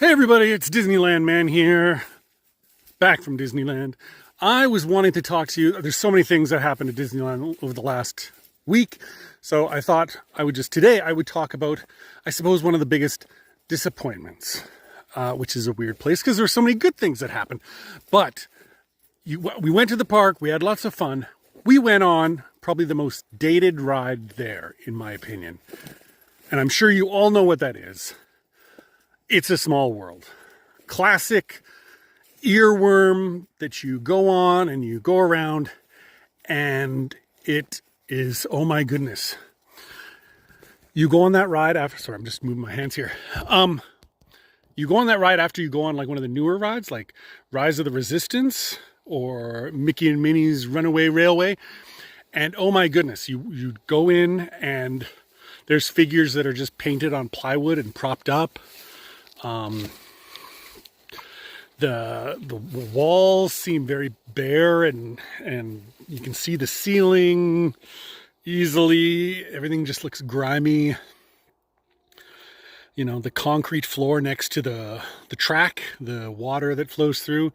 Hey everybody, it's Disneyland Man here, back from Disneyland. I was wanting to talk to you. There's so many things that happened at Disneyland over the last week, so I thought today I would talk about, I suppose, one of the biggest disappointments, which is a weird place because there were so many good things that happened. But we went to the park, we had lots of fun. We went on probably the most dated ride there, in my opinion. And I'm sure you all know what that is. It's a Small World. Classic earworm that you go on and you go around, and it is, oh my goodness. You go on that ride after, sorry, I'm just moving my hands here. You go on that ride after you go on like one of the newer rides, like Rise of the Resistance or Mickey and Minnie's Runaway Railway. And oh my goodness, you go in and there's figures that are just painted on plywood and propped up. The walls seem very bare and you can see the ceiling easily. Everything just looks grimy. You know, the concrete floor next to the track, the water that flows through,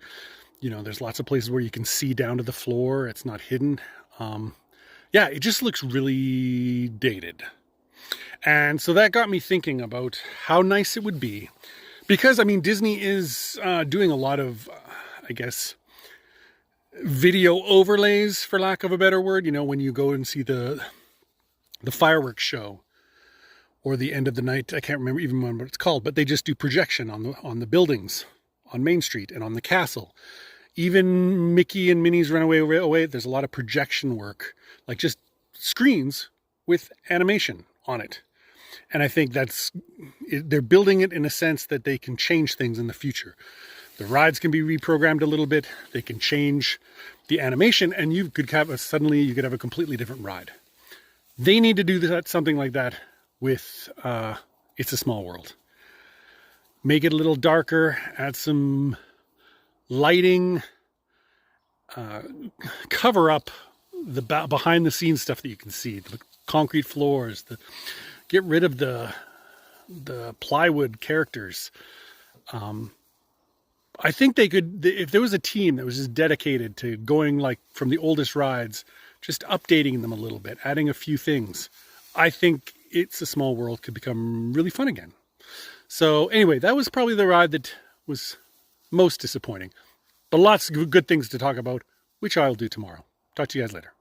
you know, there's lots of places where you can see down to the floor. It's not hidden. Yeah, it just looks really dated. And so that got me thinking about how nice it would be. Because, I mean, Disney is doing a lot of, I guess, video overlays, for lack of a better word. You know, when you go and see the fireworks show or the end of the night, I can't remember even what it's called, but they just do projection on the buildings on Main Street and on the castle. Even Mickey and Minnie's Runaway Railway, there's a lot of projection work, like just screens with animation on it. And I think they're building it in a sense that they can change things in the future. The rides can be reprogrammed a little bit. They can change the animation, and you could have a completely different ride. They need to do something like that with It's a Small World. Make it a little darker, add some lighting, cover up the behind the scenes stuff that you can see, the concrete floors, get rid of the plywood characters. I think they could, if there was a team that was just dedicated to going like from the oldest rides, just updating them a little bit, adding a few things, I think It's a Small World could become really fun again. So anyway, that was probably the ride that was most disappointing. But lots of good things to talk about, which I'll do tomorrow. Talk to you guys later.